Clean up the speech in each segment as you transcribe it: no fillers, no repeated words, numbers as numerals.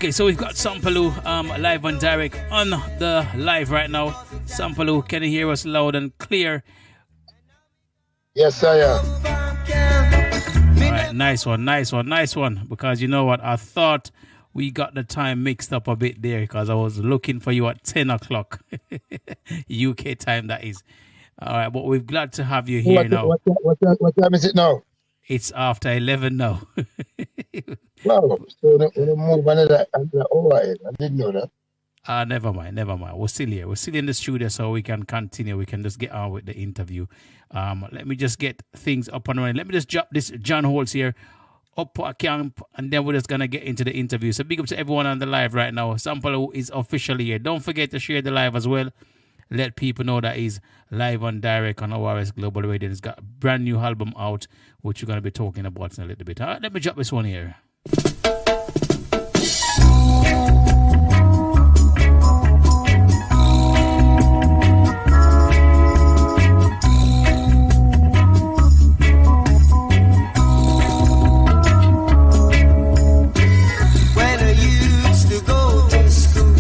So we've got Sampalue live and direct on the live right now. Sampalue, can you hear us loud and clear? Yes, I am. All right, nice one. Because you know what? I thought we got the time mixed up a bit there because I was looking for you at 10 o'clock. UK time, that is. All right, but we're glad to have you here now. What time is it now? It's after 11 now. Wow, so we move another ORS. I didn't know that. Never mind. We're still here. We're still in the studio, so we can continue. We can just get on with the interview. Let me just get things up and running. Let me just drop this John Holtz here up a camp, and then we're just going to get into the interview. So big up to everyone on the live right now. Sampalue is officially here. Don't forget to share the live as well. Let people know that he's live on direct on ORS Global Radio. He's got a brand new album out, which we're going to be talking about in a little bit. All right, let me drop this one here. When I used to go to school,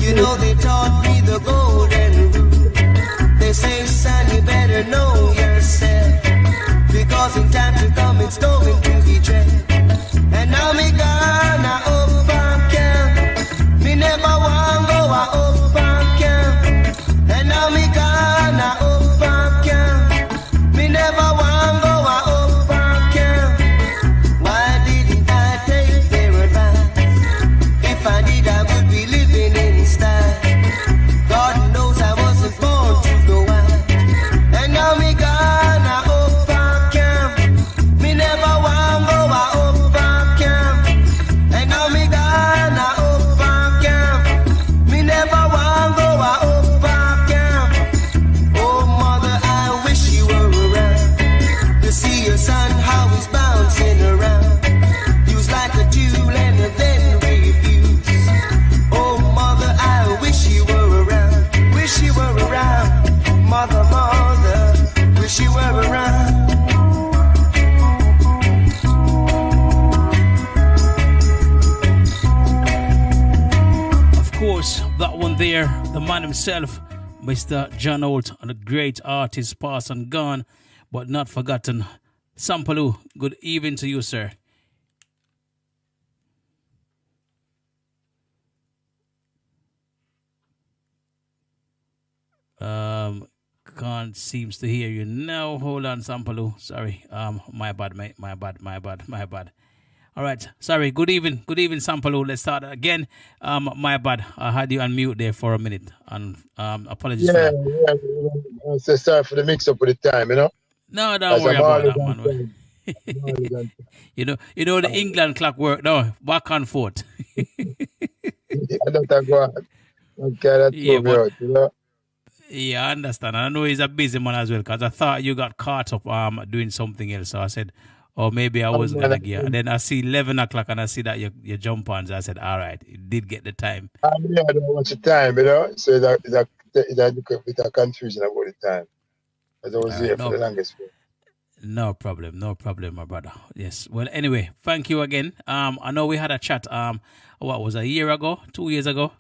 you know they taught me the golden rule. They say, son, you better know yourself, because in time to come it's going to be dread. And now me gonna open camp. Me never want go a open camp. And now me gonna open camp. Me never want go a open camp. Why didn't I take their advice? If I did, I would be living in style. God knows I wasn't born to go out. And now me gonna open camp. Me never want go a open. Son, how he's bouncing around. Use like a jewel and then refuse. Oh, mother, I wish you were around. Wish you were around. Mother, wish you were around. Of course, that one there, the man himself, Mr. John Holt, a great artist, past and gone, but not forgotten. Sampalue, good evening to you, sir. Can't seems to hear you now. Hold on, Sampalue. Sorry. My bad, mate. My bad. All right. Sorry. Good evening, Sampalue. Let's start again. My bad. I had you on mute there for a minute, and apologies. Yeah. So sorry for the mix-up with the time, you know. No, don't worry about that, man. you know the England clock work. No, back and forth. Yeah, I understand. I know he's a busy man as well, because I thought you got caught up doing something else. So I said, oh, maybe I wasn't gonna get. And then I see 11 o'clock and I see that you jump on. So I said, all right, you did get the time. I don't watch the time, you know. So that a bit of confusion about the time. As I was here for the longest time. No problem, my brother. Yes. Well, anyway, thank you again. I know we had a chat. What was a year ago, 2 years ago,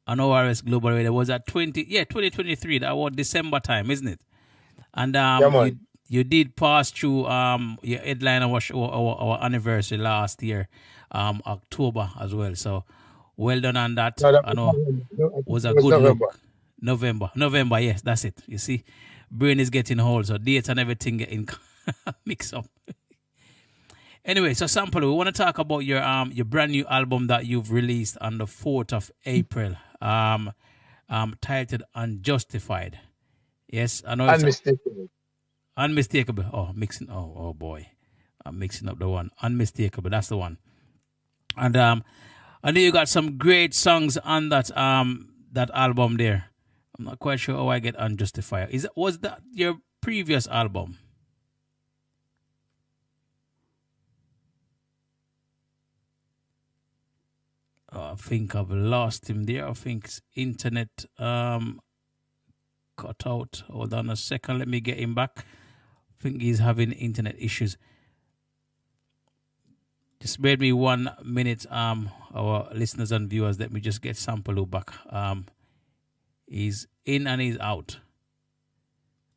on ORS Global Radio. Was at 2023. That was December time, isn't it? And you did pass through your headline of our anniversary last year, October as well. So well done on that. No, I know was a good look. November. Yes, that's it. You see, brain is getting old, so dates and everything getting mixed up. Anyway, so Sampalue, we want to talk about your brand new album that you've released on the 4th of April, titled Unjustified. Yes, I know it's Unmistakable. unmistakable. Oh, mixing. Oh boy, I'm mixing up the one. Unmistakable. That's the one. And I know you got some great songs on that that album there. I'm not quite sure how I get Unjustified. Was that your previous album? I think I've lost him there. I think it's internet cut out. Hold on a second. Let me get him back. I think he's having internet issues. Just bear with me 1 minute, our listeners and viewers. Let me just get Sampalue back. He's in and he's out. I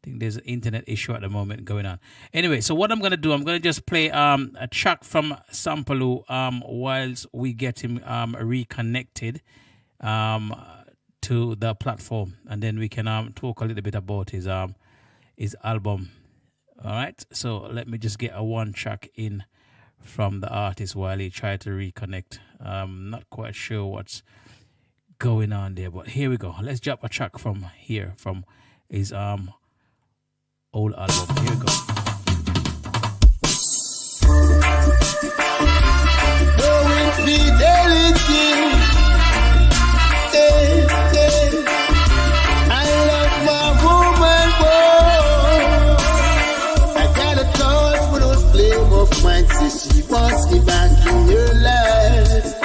think there's an internet issue at the moment going on. Anyway, so what I'm going to do, I'm going to just play a track from Sampalue whilst we get him reconnected to the platform. And then we can talk a little bit about his album. All right, so let me just get a one track in from the artist while he tried to reconnect. Not quite sure what's going on there, but here we go. Let's drop a track from here, from his old album. Here we go. No infidelity. Hey, hey. I love my woman, boy. I got a thought for those flame of mine, says she wants me back in her life.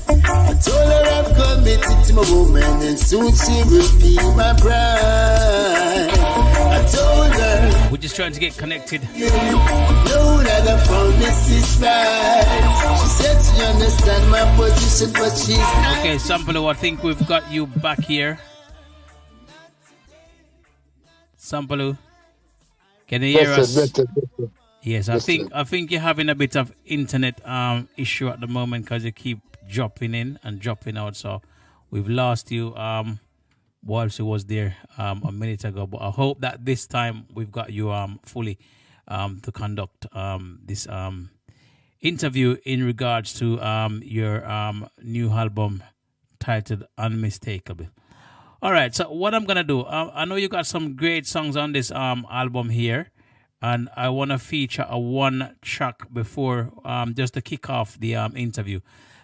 I told her I'm committed to my woman, and soon she will be my bride. I told her we're just trying to get connected. know that the promise is right. She said she understand my position, but she's not. Okay, Sampalue, I think we've got you back here. Sampalue, can you hear us? Better. Yes, I think you're having a bit of internet issue at the moment because you keep dropping in and dropping out. So we've lost you whilst you was there a minute ago. But I hope that this time we've got you fully to conduct this interview in regards to your new album titled Unmistakable. All right, so what I'm going to do, I know you got some great songs on this album here. And I want to feature a one track before just to kick off the interview.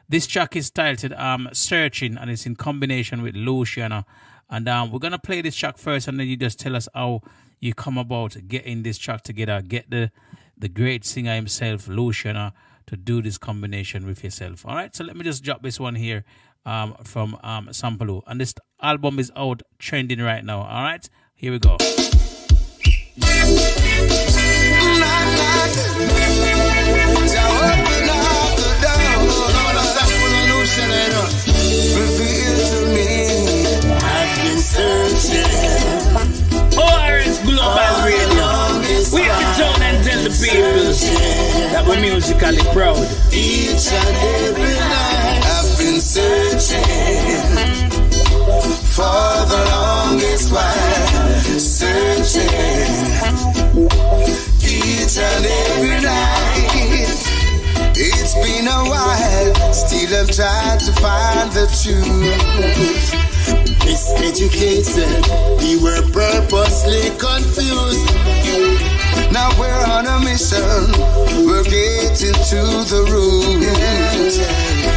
This track is titled Searching, and it's in combination with Luciano. And we're going to play this track first, and then you just tell us how you come about getting this track together. Get the great singer himself, Luciano, to do this combination with yourself. All right, so let me just drop this one here from Sampalue. And this album is out trending right now. All right, here we go. Reveal to me, I've been searching. ORS Global Radio. We have to turn and tell the people that we're musically proud. Each and every night I've been searching for the longest while. Searching each and every night. It's been a while, still I'm trying to find the truth. Miseducated, we were purposely confused. Now we're on a mission, we're getting to the root.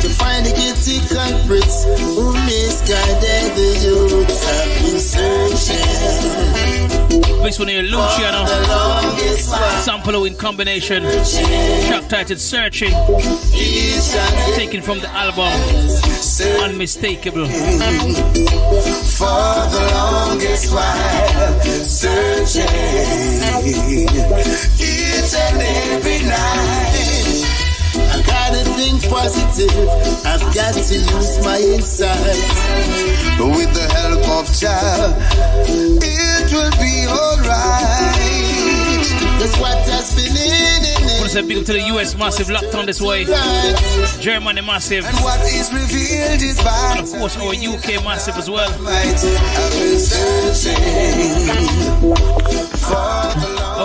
To find the guilty culprits who misguided the youth. I've been searching. This one here, Luciano, Sampalue in combination, track titled Searching, taken from the album Unmistakable. For the longest while, searching each and every night. I gotta think positive, I've got to use my insight. With the help of Jah, it will be alright. That's what has been in I want to say big up to the US massive lockdown this way, Germany massive, and what is revealed is by, and of course our UK massive as well.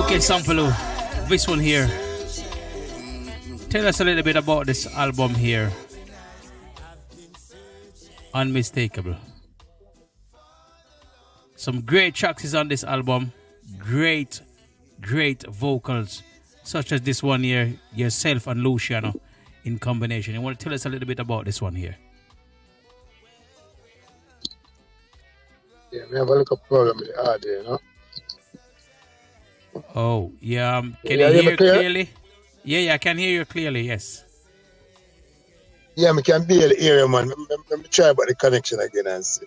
Okay, Sampalue, this one here. Tell us a little bit about this album here, Unmistakable. Some great tracks is on this album. Great vocals, such as this one here, yourself and Luciano in combination. You want to tell us a little bit about this one here? Yeah, we have a little problem with the audio, you know. Oh, yeah. Can you hear clearly? Yeah, I can hear you clearly, yes. Yeah, I can barely hear you, man. Let me try about the connection again and see.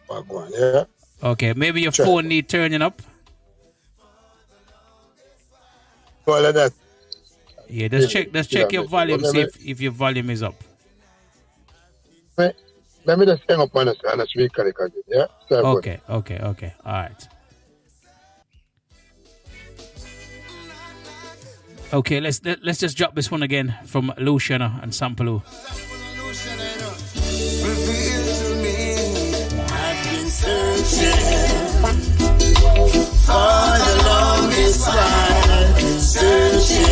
Oh, go on, yeah? Okay, maybe your phone need turning up. All of that. Yeah, just check your volume, see if your volume is up. Let me just hang up on the speaker again, yeah? Okay. All right. Okay, let's just drop this one again from Luciano and Sampalue. Reveal to me, I've been searching for the longest while, searching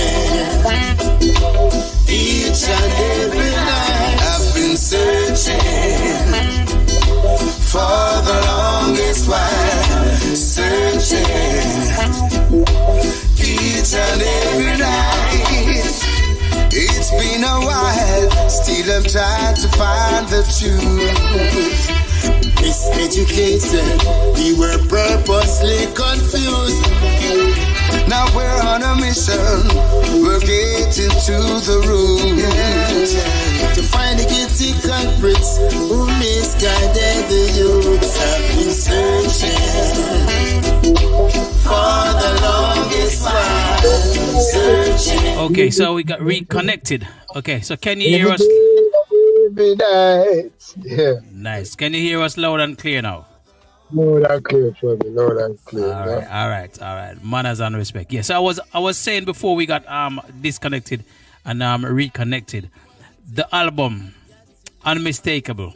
each and every night. I've been searching for the longest while, searching each and every night. It's been a while, still I'm trying to find the truth. Miseducated, we were purposely confused. Now we're on a mission, we're getting to the root, to find the guilty culprits who misguided the youth. I've been searching for the longest while, searching. Okay, so we got reconnected. Okay, so can you hear us? Yeah. Nice. Can you hear us loud and clear now? Loud and clear for me, loud and clear. All right. Manners and respect. Yes, I was saying before we got disconnected and reconnected, the album Unmistakable,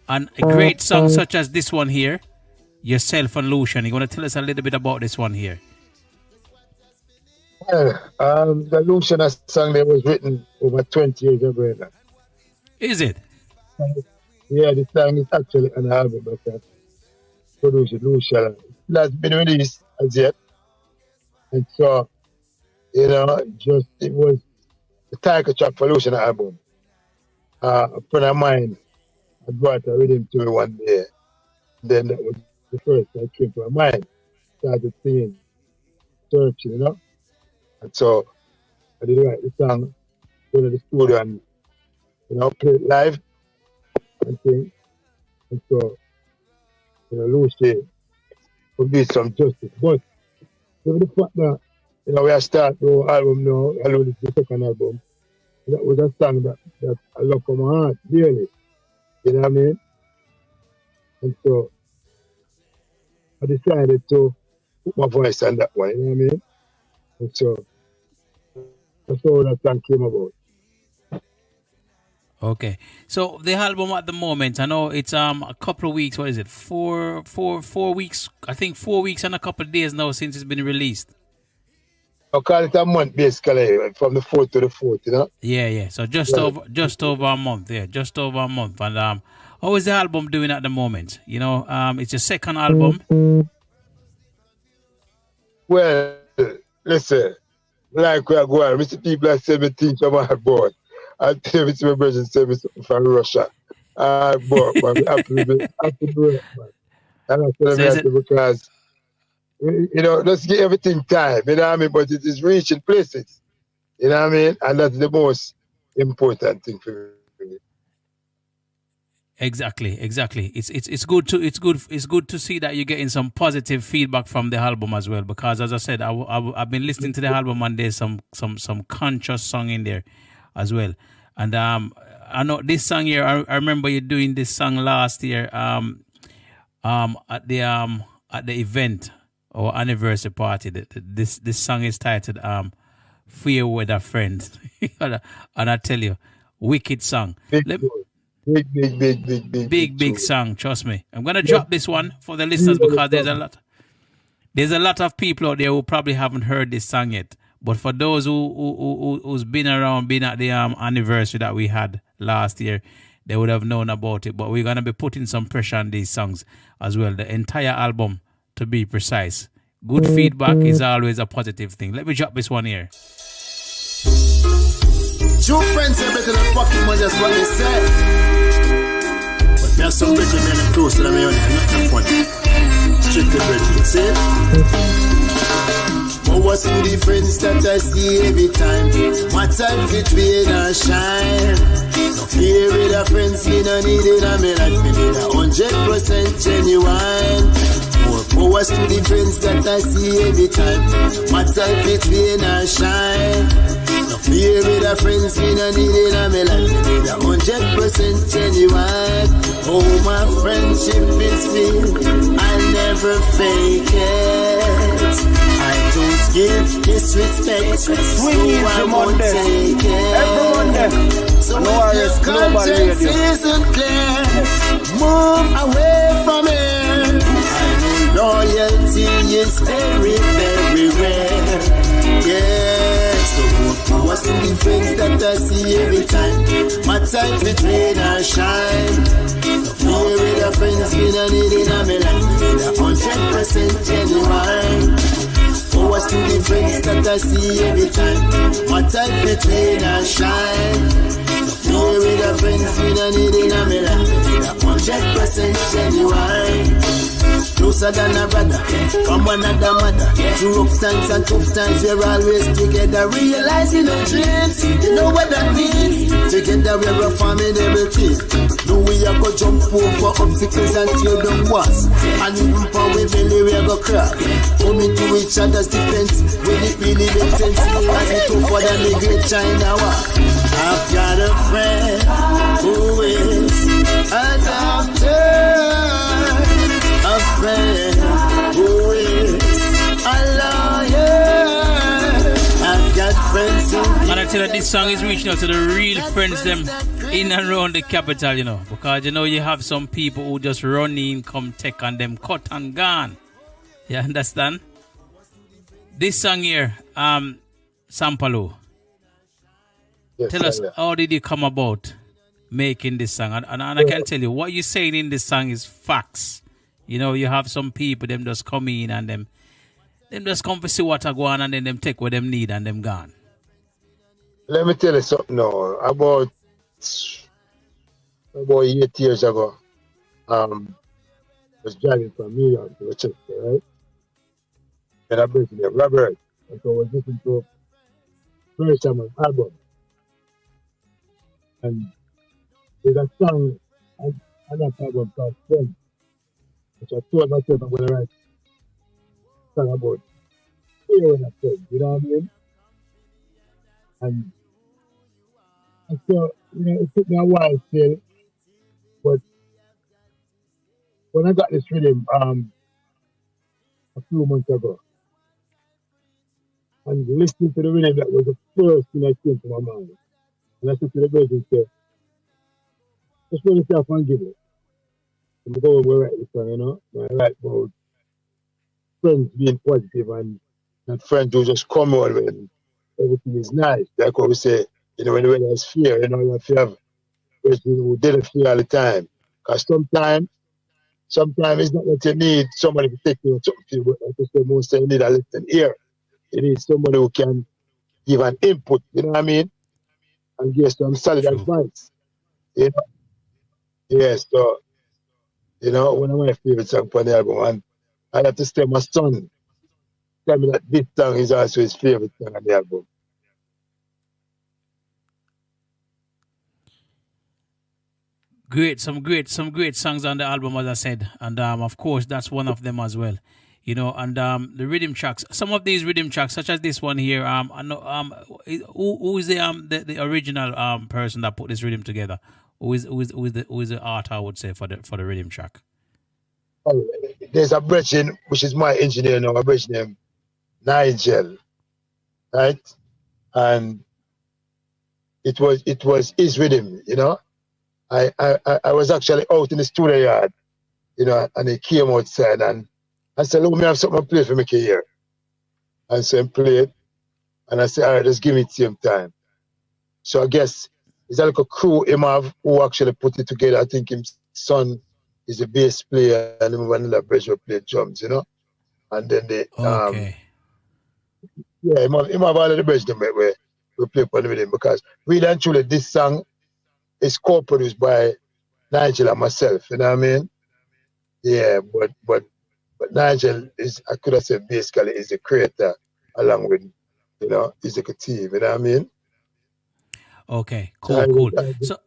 and a great song such as this one here, yourself and Lucian. You want to tell us a little bit about this one here? Well, the Luciano song that was written over 20 years ago. Is it? Yeah, the song is actually an album, but produced Luciano. It has been released as yet. And so, you know, it was the title track for Luciano album. A friend of mine had brought a rhythm to me one day. Then that was the first that came to my mind. Started singing, searching, you know. And so I did write the song, go to the studio and, you know, play it live and sing. And so, you know, Lucy would do some justice. But with the fact that, you know, we are starting the album now, although this is the second album, that was a song that I love from my heart, really. You know what I mean? And so I decided to put my voice on that one, you know what I mean? And so that's how that song came about. Okay, so the album at the moment, I know it's a couple of weeks. What is it? Four weeks. I think 4 weeks and a couple of days now since it's been released. I call it a month basically, from the 4th to the 4th, you know. Yeah. So just over a month. Yeah, just over a month. And how is the album doing at the moment? You know, it's your second album. Well, listen, like we are going, Mr. People are 17 from my board. I tell you, my brother sent me something from Russia. I bought, man. I have to do it, man. And I tell them because, you know, let's give everything time, you know what I mean? But it is reaching places, you know what I mean? And that's the most important thing for me. Exactly. It's good to see that you're getting some positive feedback from the album as well. Because as I said, I've been listening to the album and there's some conscious song in there as well. And I know this song here. I remember you doing this song last year at the event or anniversary party. This song is titled "Fair Weather Friends," and I tell you, wicked song. Big song. Trust me. I'm gonna drop this one for the listeners because there's a lot of people out there who probably haven't heard this song yet. But for those who's been around, been at the anniversary that we had last year, they would have known about it. But we're gonna be putting some pressure on these songs as well. The entire album, to be precise. Good feedback is always a positive thing. Let me drop this one here. True friends are better than fucking money, that's what they say. But there's some better than close to them, not that funny. Strictly better, see? But what's the difference that I see every time? My time fit rain or shine. No fear with a friends, me no need it, and me life me need 100% genuine. More what's the difference that I see every time? My time fit rain or shine. No fear with a friends, me no need it, and me life me need 100% genuine. Oh, my friendship is real, I never fake it. I don't give disrespect, so I won't take it. So if your conscience isn't clear, move away from it. I know loyalty is very, very rare. Yeah, so what's the difference that I see every time? My time for rain or shine. No fear with a friends, me no need it, and me life me need 100% genuine. Oh, what's the difference that I see every time? My time for rain or shine. No fear with a friends, me no need it, and me life me need 100% genuine. Closer than a brother, from one another mother. Through rough times and tough times, we're always together. Realizing our dreams, you know what that means. Together we're a formidable team. No we are go jump over obstacles until them was. And even for we belly we are go crack. Coming to each other's defense when it really makes sense. As we tougher than the great China war. I've got a friend who is a doctor. A friend who is a lawyer. I've got friends who... And I tell you, this song is reaching out to the real friends them in and around the capital, you know. Because, you know, you have some people who just run in, come take on them, cut and gone. You understand? This song here, Sampalue. Yes, Tell us, how did you come about making this song? And I can tell you, what you're saying in this song is facts. You know, you have some people, them just come in and them just come to see what are going on and then them take what them need and them gone. Let me tell you something now. About 8 years ago, I was driving from New York to Rochester, right? And I met Robert. And so I was listening to first time an album. And there's a song on that album called Friends. Which I told myself I'm going to write a song about hearing a friend, you know what I mean? And so, you know, it took me a while still, but when I got this rhythm a few months ago, and listening to the rhythm, that was the first thing that came to my mind. And I said to the girls and said, just put yourself and give it. I'm going to write this song, you know. I write about friends being positive and friends who just come on when everything is nice. Like what we say, you know, when there's fear, you know, you have to have person who didn't fear all the time. Because sometimes it's not that you need somebody to take you something, but like I say, most you need a listening ear. You need somebody who can give an input, you know what I mean? And give some solid advice. You know? Yes, so you know, one of my favorite songs on the album, and I have to tell my son, tell me that this song is also his favorite song on the album. Some great songs on the album, as I said, and of course that's one of them as well. You know, and the rhythm tracks. Some of these rhythm tracks, such as this one here, I know, who is the original person that put this rhythm together? Who is the art, I would say, for the rhythm track? Oh, there's a brethren, which is my engineer now, a brethren named Nigel, right? And it was his rhythm, you know. I was actually out in the studio yard, you know, and he came outside and I said, look, me have something to play for me here. And so he played, and I said, all right, just give me the same time. So I guess it's like a crew him have who actually put it together. I think his son is a bass player and him Vanilla Bridge will play drums, you know. And then they Okay. yeah, him have all of the bridge them where we play with him because really and truly this song is co-produced by Nigel and myself, you know what I mean? Yeah, but Nigel is, I could have said basically is the creator along with, you know, executive, you know what I mean? Okay. So Cool. I So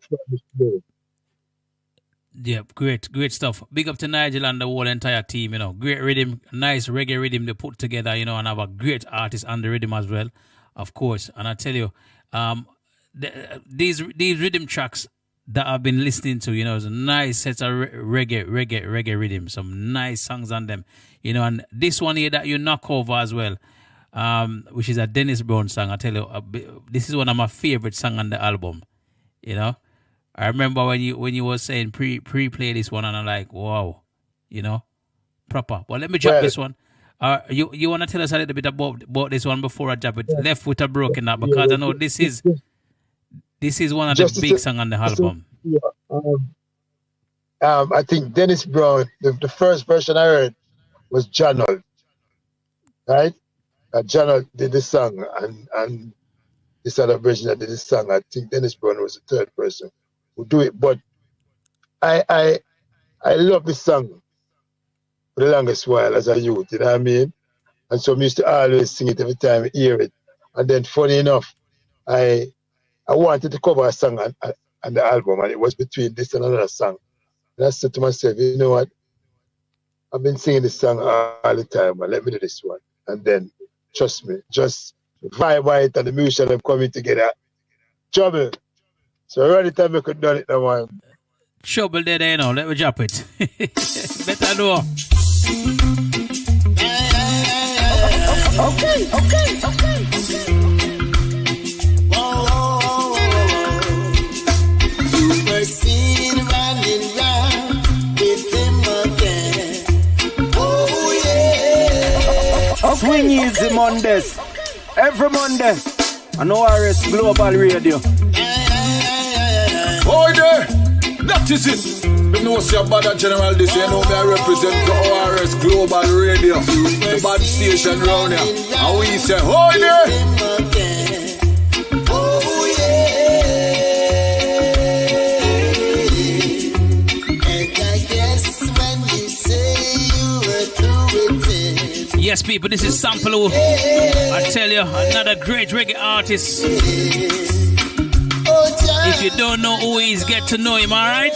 yeah, great stuff. Big up to Nigel and the whole entire team, you know. Great rhythm, nice reggae rhythm they put together, you know, and have a great artist on the rhythm as well, of course. And I tell you, these rhythm tracks that I've been listening to, you know, is a nice set of reggae rhythm, some nice songs on them, you know. And this one here that you knock over as well, which is a Dennis Brown song. I tell you, this is one of my favorite songs on the album, you know. I remember when you were saying pre-play this one, and I'm like, wow, you know, proper. But let me drop this one. You want to tell us a little bit about this one before I drop it? Yeah. Left with a broken up, because I know this is one of the big songs on the album. Yeah, I think Dennis Brown, the first version I heard was Janol, right? Janol did this song, and this other version that did this song. I think Dennis Brown was the third person who do it. But I love this song for the longest while as a youth, you know what I mean? And so I used to always sing it every time I hear it. And then funny enough, I wanted to cover a song on the album, and it was between this and another song. And I said to myself, you know what? I've been singing this song all the time, but let me do this one. And then, trust me, just vibe it and the musicians are coming together. Trouble. So around the time I could do it now, man. Trouble there, you know. Let me drop it. Better know. Okay. You were seen running round with him again. Oh yeah. Swing easy Mondays. Every Monday on ORS Global Radio. Boy there, that is it. You know see a bad general this, you know me I represent the ORS Global Radio, the bad station round here. And we say, oh there. Oh yeah. And I guess when you say you were through with it. Yes, people, this is Sampalue. I tell you, another great reggae artist. If you don't know who he is, get to know him, alright?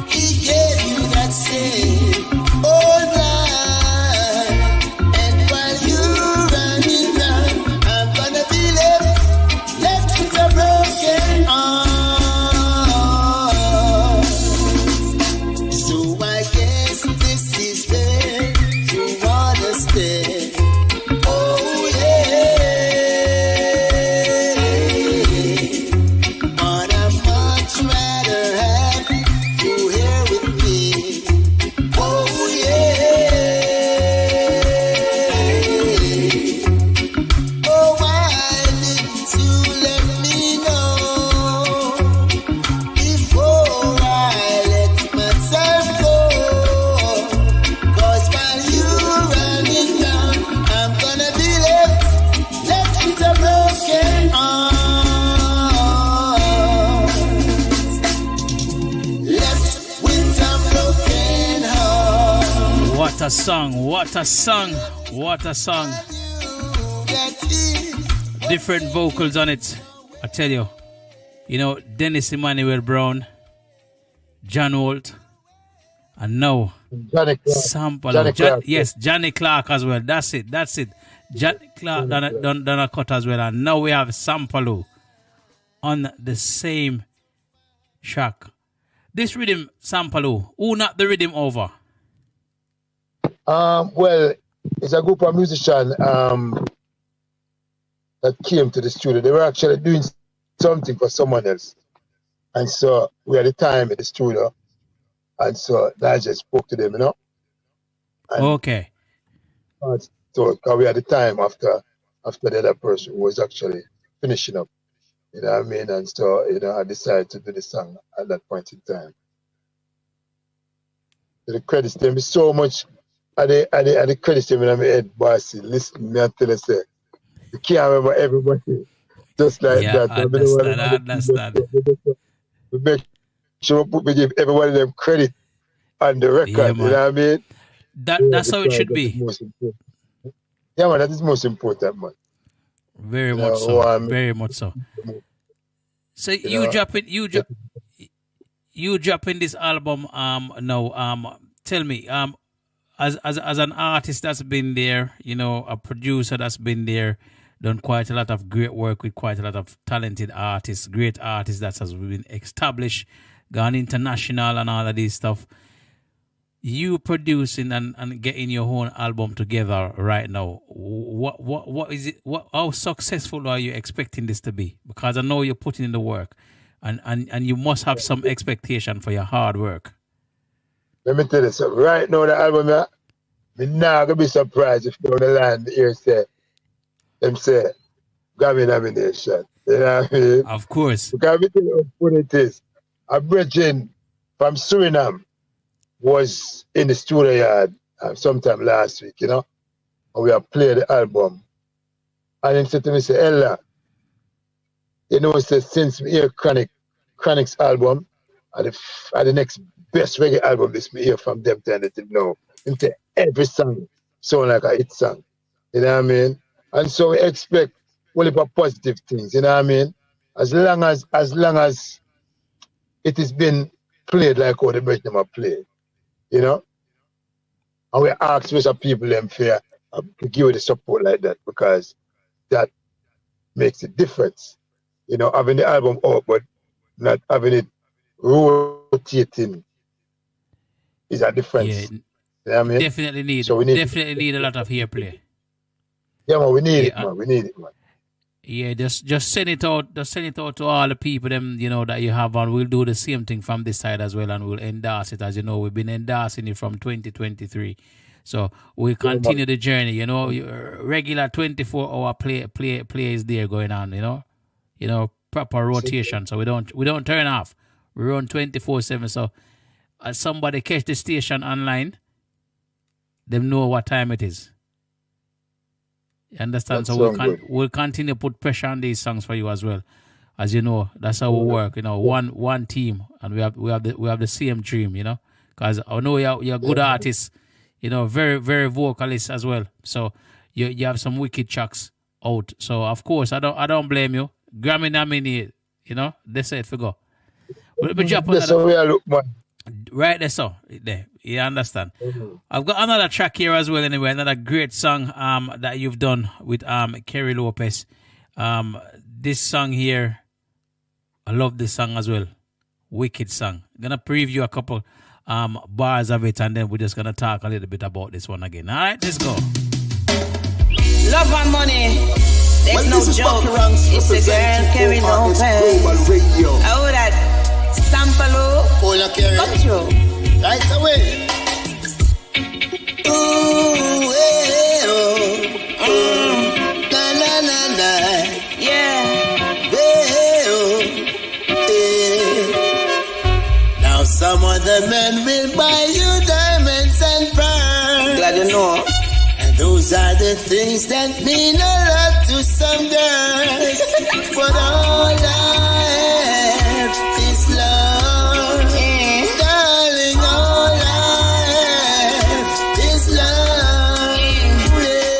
He gave you that same all night. And while you're running round, I'm gonna be left with a broken arm. So I guess this is where you wanna stay. What a song. Different vocals on it. I tell you. You know, Dennis Emmanuel Brown, John Holt, and now Sampalue. Yes, Johnny Clark as well. That's it. Johnny Clark done a cut as well. And now we have Sampalue on the same track. This rhythm, Sampalue, who knocked the rhythm over? Well, it's a group of musicians that came to the studio. They were actually doing something for someone else. And so we had a time in the studio. And so I just spoke to them, you know. And okay. So we had a time after the other person who was actually finishing up. You know what I mean? And so, I decided to do the song at that point in time. So the credits them is so much at the credits them in my head, bossy. Listen, me and tell you, say, you can't remember everybody just like that. I understand. We make sure we give everybody them credit on the record, you know what I mean? That's how it should be. Most important. Yeah, man, that is most important, man. Very much so. Very much so. So you dropping this album now. Tell me, as an artist that's been there, a producer that's been there, done quite a lot of great work with quite a lot of talented artists, great artists that has been established, gone international and all of this stuff. You producing and getting your own album together right now. What is it? How successful are you expecting this to be? Because I know you're putting in the work, and you must have some expectation for your hard work. Let me tell you something. Right now, the album, I'm not gonna be surprised if down the line here say Grammy nomination. You know what I mean? Of course. Because we tell you what it is. A brethren from Suriname was in the studio yard sometime last week, and we have played the album. And he said to me, say, Ella, since we hear Chronic's album, and the next best reggae album this me hear from them, and they know. And say, every song sound like a hit song. You know what I mean? And so we expect a lot of positive things, you know what I mean? As long as it has been played like how the brethren have played. And we ask for some people them fair to give you the support like that, because that makes a difference. Having the album out but not having it rotating is a difference. Yeah, you know what I mean? Definitely need. So we need a lot of airplay. Yeah, man, we need it, man. We need it, man. Yeah, just send it out. Just send it out to all the people them that you have, and we'll do the same thing from this side as well, and we'll endorse it. As you know, we've been endorsing it from 2023, so we'll continue the journey. Your regular 24-hour play is there going on. Proper rotation, so we don't turn off. We run 24/7. So as somebody catch the station online, them know what time it is. You understand? That's so we'll continue to put pressure on these songs for you as well. As you know, that's how we work. One team, and we have the same dream. Because I know you're a good artist. Very very vocalist as well. So you have some wicked tracks out. So of course I don't blame you. Grammy nominated. They say it for go. Let me drop another. Right there, so there. You understand? Mm-hmm. I've got another track here as well. Anyway, another great song that you've done with Kerry Lopez. This song here, I love this song as well. Wicked song. I'm gonna preview a couple bars of it, and then we're just gonna talk a little bit about this one again. All right, let's go. Love and money. There's no joke. It's a girl Kerry Lopez. Oh, that. Sampalue, come through. Right away. Ooh, hey, na na na na. Yeah. Hey, hey. Now some other men will buy you diamonds and pearls. Glad you know. And those are the things that mean a lot to some girls. But all I have is love. Darling, all I have is love.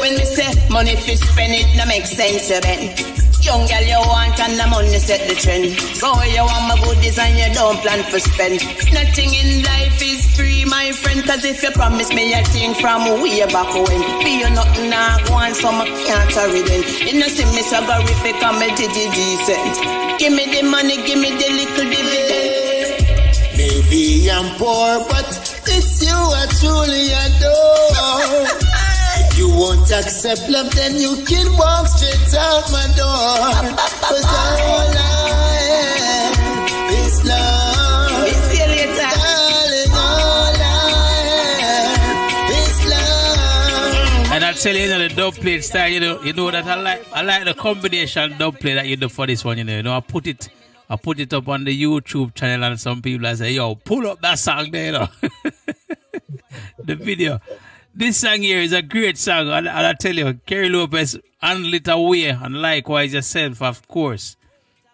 When we say money fi spend it, no make sense, Ben. Young girl you want and the money set the trend. Go where you want my goodies and you don't plan for spend. Nothing in life is free, my friend. Cause if you promise me a thing from way back when, be you nothing now go on, so I can't hurry then. You know see me swaggerific and me diddy decent. Give me the money, give me the little dividend. Maybe I'm poor, but it's you I truly adore. If you won't accept love, then you can walk straight out my door. Cause all I have is love. See you later. Darling, all I have is love. And I tell you, the dub plate style, you know that I like the combination dub plate that you do for this one, you know. I put it up on the YouTube channel and some people I say, yo, pull up that song there, you know. The video. This song here is a great song, and I tell you, Kerry Lopez handled it away, and likewise yourself, of course.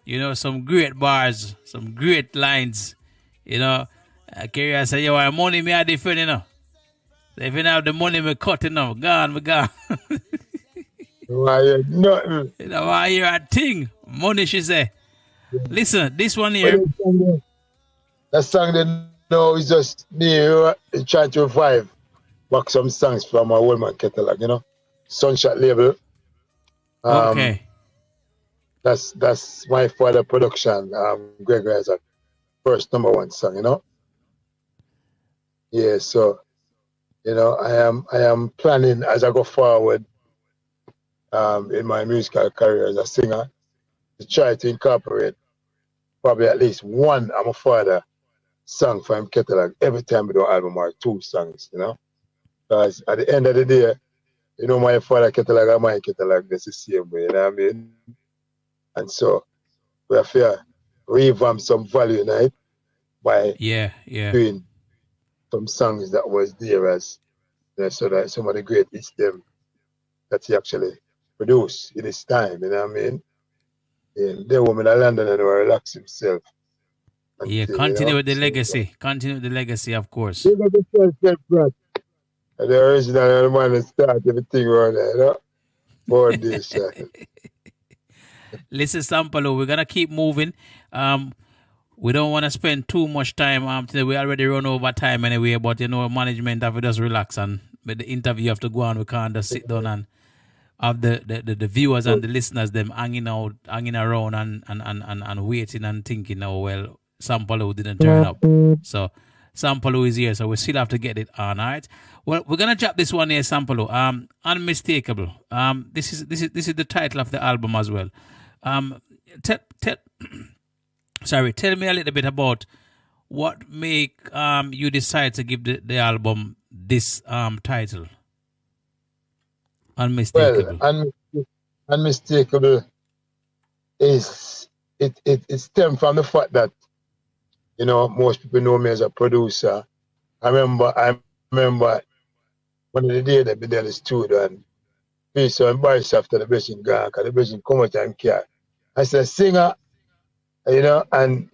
You know, some great bars, some great lines. You know, Kerry, I say, yo, my money me are different, you know. So if you don't have the money, me cut, you know, gone. Why you nothing? You know, I hear a thing. Money, she say. Yeah. Listen, this one here. That song then, no, it's just me trying to revive back some songs from my old man catalog, you know. Sunshot label. Okay. That's my father production. Gregory has a first #1 song, you know. Yeah, so you know, I am planning as I go forward in my musical career as a singer to try to incorporate probably at least one I'm a father song from him catalog every time we do an album or 2 songs, you know. Because at the end of the day, you know, my father catalog and my catalog, that's the same way, you know what I mean? And so we have to revamp some value in it by doing some songs that was there as, you know, so that some of the great hits them that he actually produced in his time, you know what I mean? And the woman in London and relax himself. Yeah, continue with the legacy. Continue with the legacy, of course. The original man that start everything around there, you know? For this. Listen, Sampalue, we're going to keep moving. We don't want to spend too much time. Today we already run over time anyway, but, you know, management have to just relax. And with the interview, you have to go on. We can't just sit down and have the viewers and the listeners, them hanging around and waiting and thinking, oh, well, Sampalue didn't turn up. So Sampalue is here, so we still have to get it on, all right? Well, we're going to drop this one here, Sampalue. Unmistakable. This is the title of the album as well. Tell me a little bit about what make you decide to give the album this title. Unmistakable. Well, Unmistakable is it stems from the fact that, you know, most people know me as a producer. I remember one of the days that we did in the studio and me so embarrassed after the blessing gone, because the blessing come out and care. I said, singer, you know, and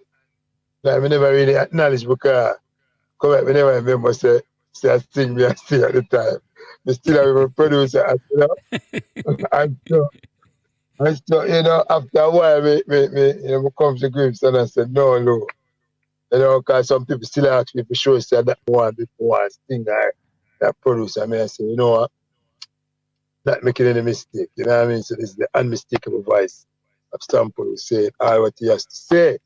like, we never really acknowledge because we never remember say I sing me and sing at the time. We still have a producer, you know. and so, you know, after a while, me you know, come to grips and I said, no. You know, because some people still ask me for sure, say that one thing that producer. I mean, I say, you know what? Not making any mistake. You know what I mean? So this is the unmistakable voice of Sampalue saying all what he has to say.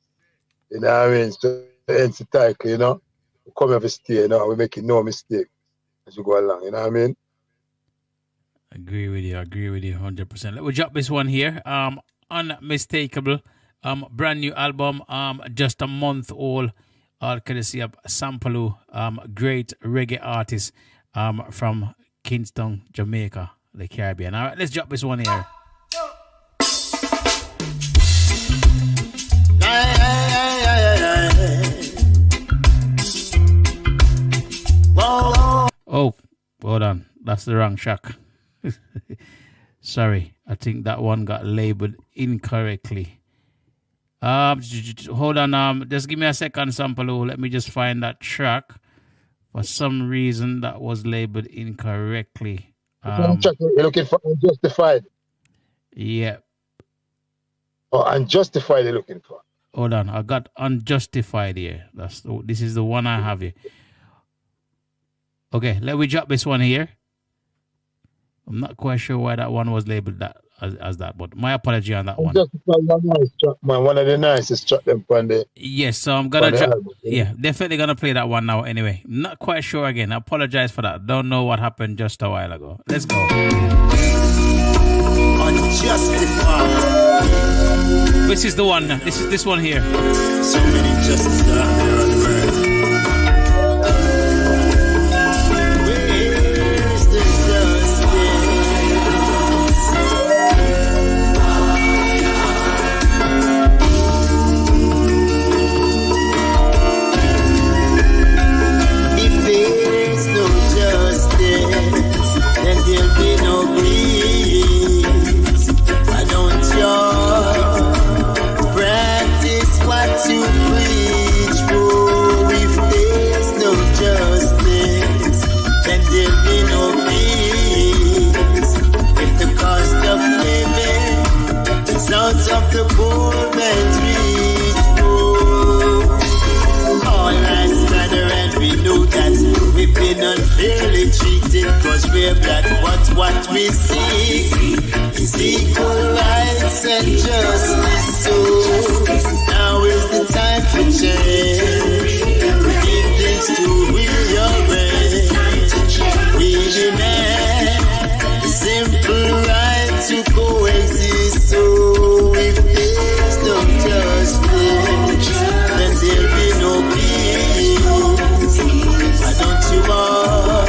You know what I mean? So hence the title, you know. We come every stay, you know, we're making no mistake as we go along, you know what I mean? Agree with you 100%. Let me drop this one here. Unmistakable. Brand new album, just a month old. All courtesy of Sampalue, great reggae artist from Kingston, Jamaica, the Caribbean. All right, let's drop this one here. Oh, hold on. That's the wrong track. Sorry, I think that one got labeled incorrectly. Hold on, just give me a second, Sampalue. Let me just find that track. For some reason, that was labeled incorrectly. You're looking for Unjustified? Yeah. Oh, Unjustified you're looking for? Hold on, I got Unjustified here. This is the one I have here. Okay, let me drop this one here. I'm not quite sure why that one was labeled that as that, but my apology on that one. Nice track, man. One of the nicest track them on the. Yes, so I'm gonna definitely gonna play that one now anyway. Not quite sure again. I apologize for that. Don't know what happened just a while ago. Let's go. Unjustified. This is the one. This one here. So many justices out there on the earth. Where's the justice? that what we seek is equal rights and justice. So now is the time for change. We give things to rearrange. We demand the simple right to coexist. So if there's no justice, then there'll be no peace. Why don't you all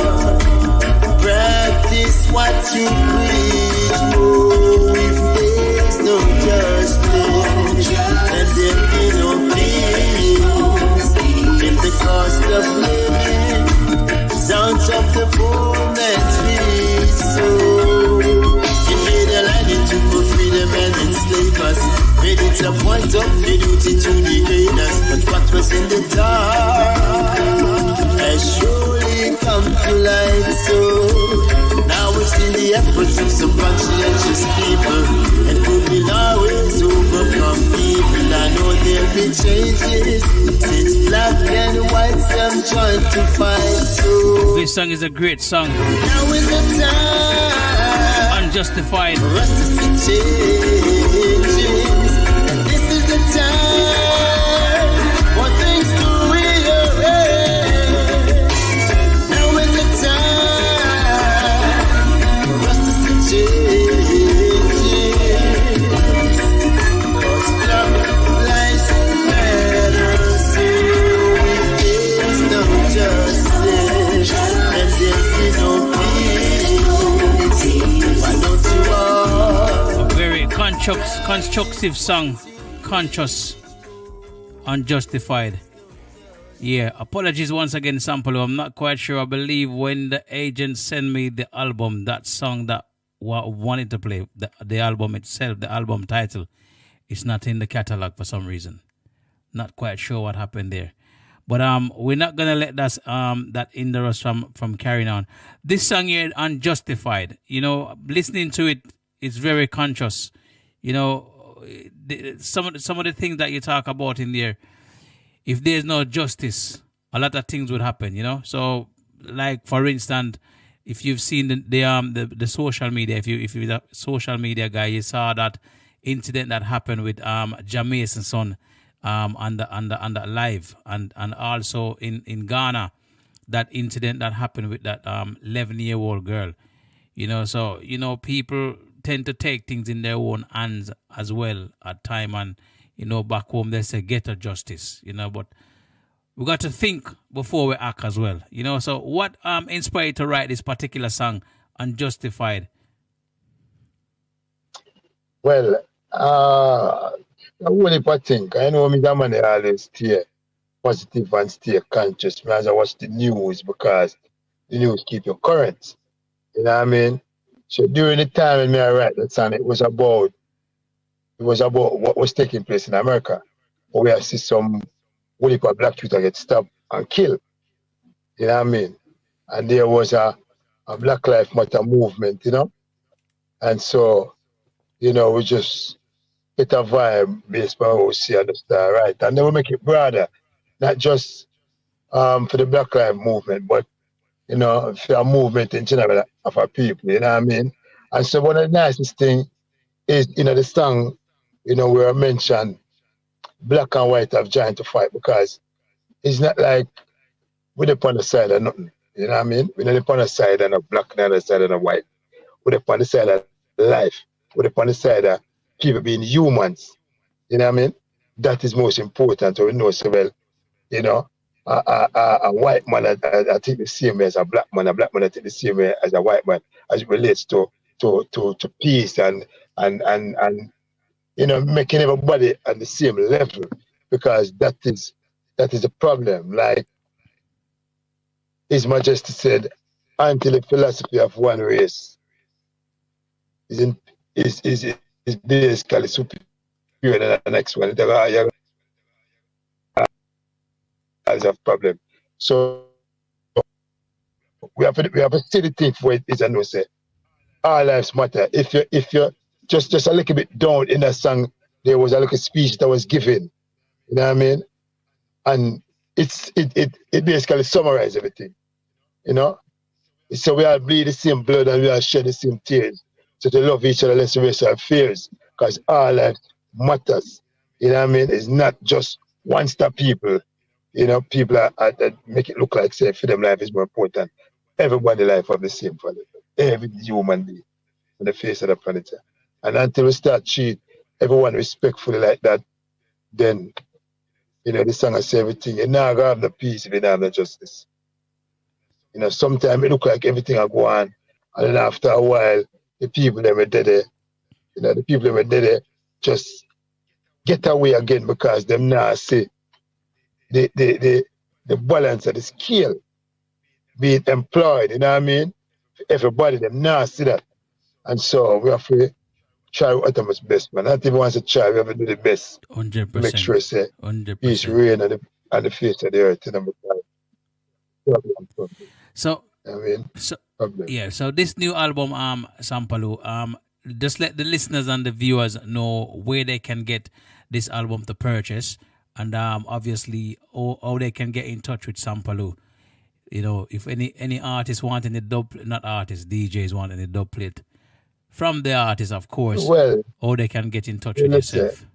practice what you preach? Oh, if there's no justice, then there'll be no peace. If the cost of living is on top of the poor man's feet, so invade the land into for freedom and enslave us. Made it a point of the duty to degrade us, but what was in the dark has surely come to light. So now we've seen the efforts of some conscientious people, and we will always overcome evil. I know there'll be changes since black and white some trying to fight. So this song is a great song. now is the time Unjustified. for us to see changes, and this is the time for things to rearrange. Now is the time for us to see changes, 'cause black lives matter. So if there's no justice, then there'll be no peace. Why don't you all A very constructive song. Conscious. Unjustified. Yeah, apologies once again, Sampalue. I'm not quite sure. I believe when the agent sent me the album, that song that wanted to play, the album itself, the album title, is not in the catalog for some reason. Not quite sure what happened there. But we're not gonna let that hinder us from carrying on. This song here, Unjustified, you know, listening to it, it's very conscious. You know, some of the things that you talk about in there, if there's no justice, a lot of things would happen, you know. So, like for instance, if you've seen the social media, if you're a social media guy, you saw that incident that happened with Jamaica's son on the live, and also in Ghana, that incident that happened with that 11-year-old girl, you know. So, you know, people tend to take things in their own hands as well at time, and you know, back home they say get a justice, you know, but we got to think before we act as well, you know. So what inspired you to write this particular song, Unjustified? Well, I only think I know me that man always stay positive and stay conscious as I watch the news, because the news keep you current. You know what I mean? So during the time when I write that song, it was about what was taking place in America, where we have seen some whole black people get stabbed and killed. You know what I mean? And there was a Black Lives Matter movement, you know? And so, you know, we just get a vibe based on what we see on the star, right? And then we make it broader, not just for the Black Lives movement, but, you know, for a movement in general of our people, you know what I mean? And so one of the nicest things is, you know, the song, you know, where I mentioned black and white have joined to fight, because it's not like we're upon the side of nothing, you know what I mean? We're not upon the side of a black, not on the side of a white. We're upon the side of life. We're upon the side of people being humans, you know what I mean? That is most important. So we know so well, you know, a white man I think the same way as a black man I think the same way as a white man, as it relates to peace and you know, making everybody at the same level, because that is the problem. Like His Majesty said, until the philosophy of one race is basically superior than the next one, there are a problem. So we have a steady thing for it is, I know, say all lives matter. If you just a little bit down in that song, there was a little speech that was given, you know what I mean? And it basically summarizes everything, you know? So we all bleed the same blood and we all shed the same tears. So to love each other, let's erase our fears. Because our life matters. You know what I mean? It's not just one-star people. You know, people are that make it look like, say, for them life is more important. Everybody's life have the same value. Every human being on the face of the planet. And until we start treat everyone respectfully like that, then, you know, the song will say everything. You're not going to have the peace if you don't have the justice. You know, sometimes it look like everything will go on. And then after a while, the people that were dead, you know, the people that were dead just get away again because them now see the balance of the scale being employed, you know what I mean? Everybody, them now see that. And so we have to try our utmost best, man. Not even wants to try, we have to do the best. 100%. Make sure, say, 100%. peace reign on the face of the earth. You know, So, I mean, yeah, so this new album, Sampalue, just let the listeners and the viewers know where they can get this album to purchase, and obviously how they can get in touch with Sampalue. You know, if any artists want any not artists, DJs want any dub plate from the artist, of course, well, how they can get in touch with yourself.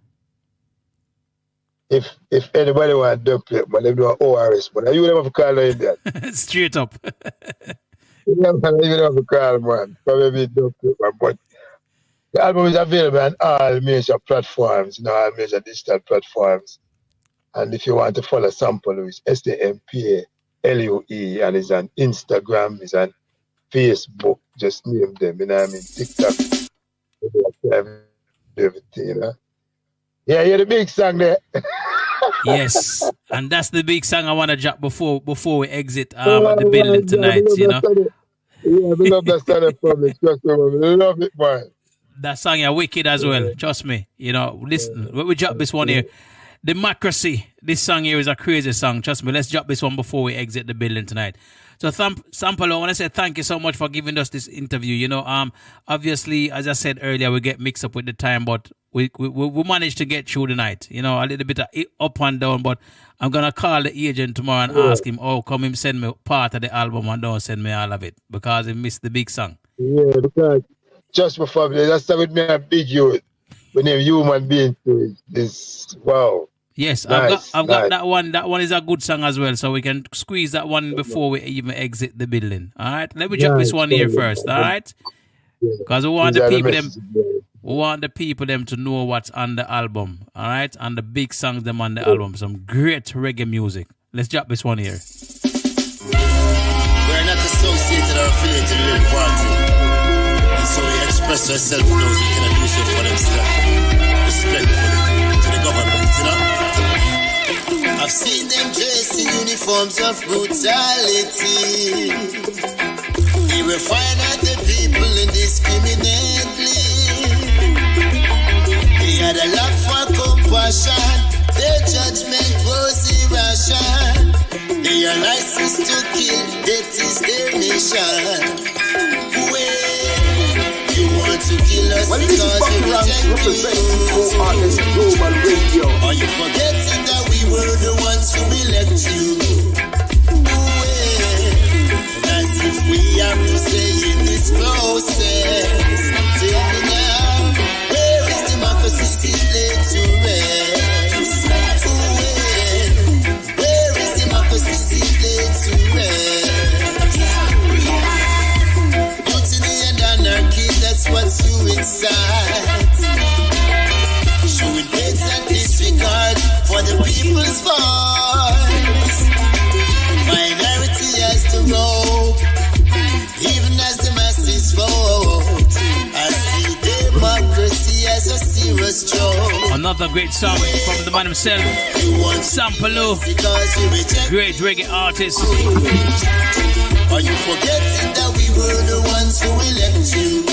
If anybody want dub plate, but they do an ORS, but you never call in that. Straight up. You never call, man. Probably dub plate, man. But the album is available on all major platforms, you know, all major digital platforms. And if you want to follow Sampalue, it's Sampalue, and it's on Instagram, it's on Facebook, just name them, you know what I mean? TikTok, everything, you know? Yeah, you're the big song there. Yes, and that's the big song I want to drop before we exit the building tonight, you know? Yeah, we love that song from it. Trust me, we love it, man. That song is wicked as well, trust me. You know, listen, when we drop this one here, Democracy, this song here is a crazy song, trust me. Let's drop this one before we exit the building tonight. So, Sampalue, I want to say thank you so much for giving us this interview. You know, obviously, as I said earlier, we get mixed up with the time, but we managed to get through the night. You know, a little bit of up and down, but I'm going to call the agent tomorrow and ask him, come him send me part of the album and don't send me all of it because he missed the big song. Yeah, because just before that's with me a big youth. When a human being to is wow. Yes, nice, I've got that one. That one is a good song as well, so we can squeeze that one before we even exit the building. All right, let me drop this one here first. All right, because we want the people them to know what's on the album. All right, and the big songs them on the album. Some great reggae music. Let's drop this one here. We're not associated or affiliated with any party, and so we express ourselves to those who cannot do so for themselves, respectfully to the government, you know. I've seen them dressed in uniforms of brutality. You will find out the people indiscriminately. They had a lot for compassion. Their judgment was irrational. Their license to kill, that is their mission. You want to kill us because you reject ORS Global Radio. Are you forgetting that we were the ones who elect you? And as if we have to say in this process, tell me now, where is democracy still laid to rest? Where is democracy still laid to rest? Mutiny and anarchy, that's what's you inside. Showing hate and disregard for the people's voice. Minority has to roll, even as the masses vote. I see democracy as a serious joke. Another great song from the man himself, Sampalue, great reggae artist. Are you forgetting that we were the ones who elect you?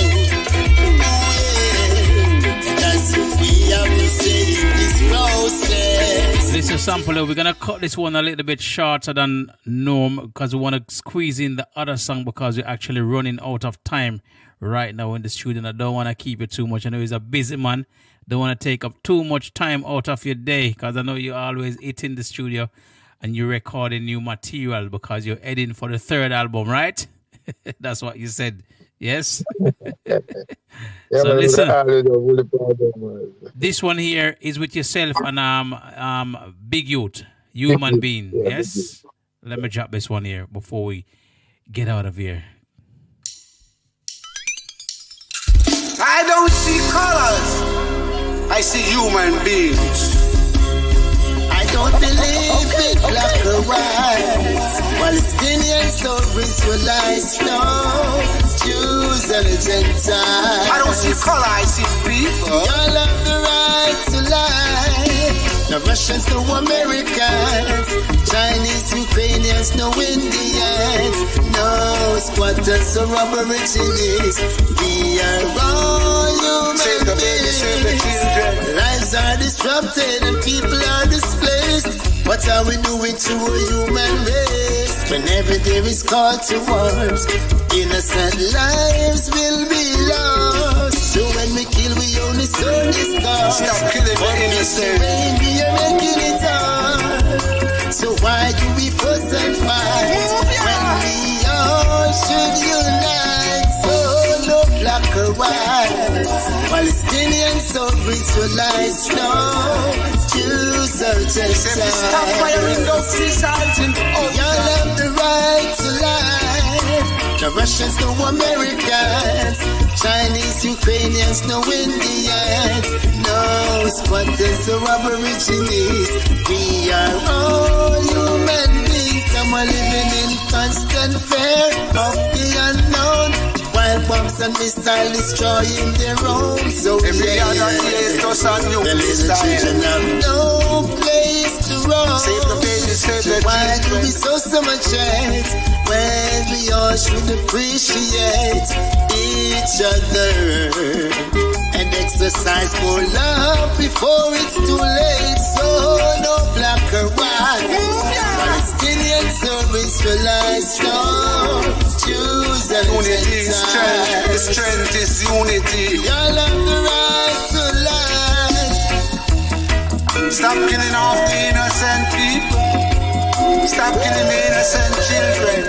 And as if we have to say in this process. This is Sampalue. We're going to cut this one a little bit shorter than norm because we want to squeeze in the other song because we're actually running out of time right now in the studio. And I don't want to keep it too much. I know he's a busy man. Don't want to take up too much time out of your day because I know you always eat in the studio and you're recording new material because you're heading for the third album, right? That's what you said. Yes. Yeah, So man, we listen, always have fully problem, man. this one here is with yourself and Big Youth, human being. Yeah, big deal. Yes. Let me drop this one here before we get out of here. I don't see colors. I see human beings. I don't believe in black or white. Palestinians so visualize no Jews and Gentiles. I don't see color, I see people. Y'all have the right to lie. No Russians, no Americans, Chinese, Ukrainians, no Indians, no squatters or aborigines. We are all human beings. Lives are disrupted and people are displaced. What are we doing to a human race? Whenever there is call to arms, innocent lives will be lost. So when we kill, we only sow discord. Stop killing the innocent. We are making it hard. So why do we fuss and fight when we all should unite? So no black or white, Palestinians so visualize no Jews or Gentiles. Stop firing those missiles in y'all have the right to lie. No Russians, no Americans, Chinese, Ukrainians, no Indians, no squatters or aborigines. We are all human beings. Some are living in constant fear of the unknown, while bombs and missiles destroying their homes. So every other day, just a new missile. The children have no place to roam. Save the babies, save the why do we sow so much hate when we all should appreciate each other and exercise more love before it's too late? So no black or white, Palestinians or Israelites, no Jews and unity is strength. The strength is unity. Y'all have the right to life. Stop killing off the innocent people. Stop killing the innocent children.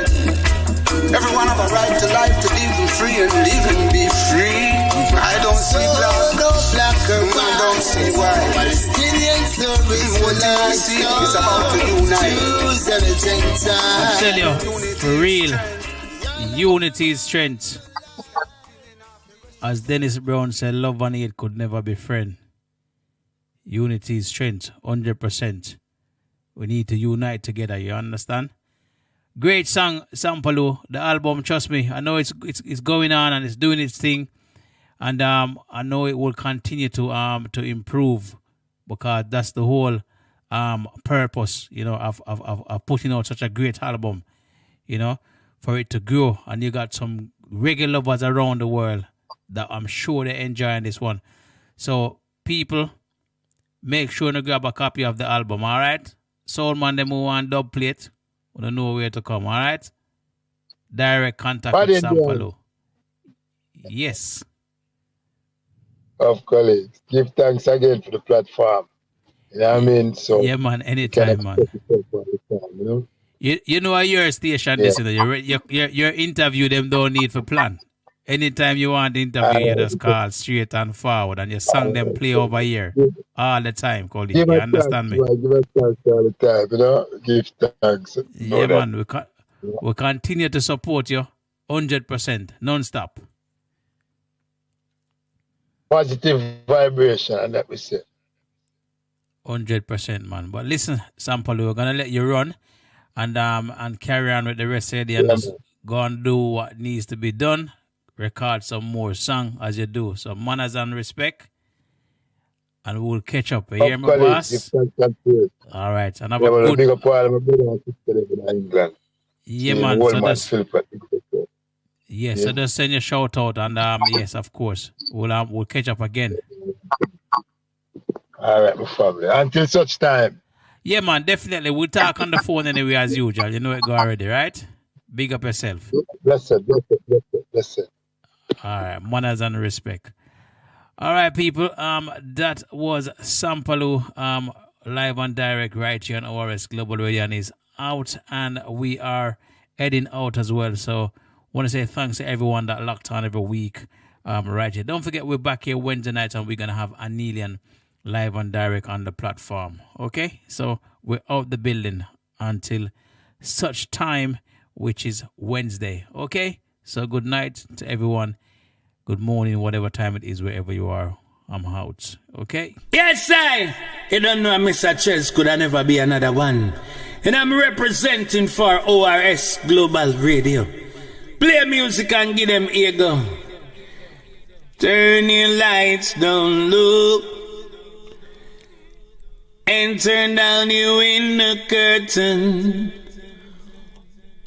Everyone have a right to life, to live and free and live and be free. I don't see black, no black or white. I don't see why. Palestinians or Israelites, is about to unite. Jews and Gentiles. I tell you, for real, unity is strength. As Dennis Brown said, love and hate could never be friend. Unity is strength, 100%. We need to unite together, you understand? Great song, Sampalue. The album, trust me, I know it's going on and it's doing its thing. And I know it will continue to improve, because that's the whole purpose, you know, of putting out such a great album, you know, for it to grow. And you got some reggae lovers around the world that I'm sure they're enjoying this one. So people, make sure to grab a copy of the album, all right? Soul man, them who want dub plate, we don't know where to come, all right? Direct contact with Sampalue. Yes. Of colleagues. Give thanks again for the platform. You know what I mean? So yeah, man, anytime, man. You know your station, this, you know, your interview them don't need for plan. Anytime you want to interview, you just call straight and forward, and your song them play over here all the time, colleague. You understand me? Give us thanks all the time, you know? Give thanks. Yeah, man, we continue to support you 100%, non-stop. Positive vibration, and that we say. 100%, man. But listen, Sampalue, we're gonna let you run and carry on with the rest of the day, and just go and do what needs to be done. Record some more song as you do. So manners and respect, and we'll catch up. You hear me, boss? All right, and have a good. Big up all my brother and sister in England. Yeah, man. So just send your shout out, and yes, of course, we'll catch up again. All right, my family. Until such time. Yeah, man, definitely. We'll talk on the phone anyway as usual. You know it go already, right? Big up yourself. Blessed. All right, manners and respect. All right, people. That was Sampalue, live and direct right here on ORS Global Radio, and is out, and we are heading out as well. So Want to say thanks to everyone that locked on every week. Right here. Don't forget, we're back here Wednesday night and we're going to have Anelian live and direct on the platform. Okay? So we're out the building until such time, which is Wednesday. Okay? So good night to everyone. Good morning, whatever time it is, wherever you are. I'm out. Okay? Yes, I. You don't know Mr. Chess could never be another one. And I'm representing for ORS Global Radio. Play music and give them ego. Turn your lights down low and turn down your window curtain.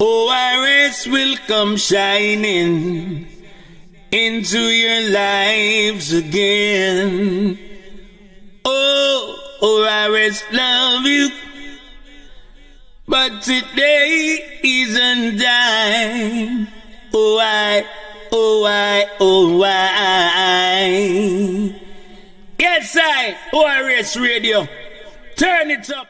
ORS will come shining into your lives again. Oh, ORS love you, but today isn't time. Oh, why? Yes, I, ORS Radio. Turn it up.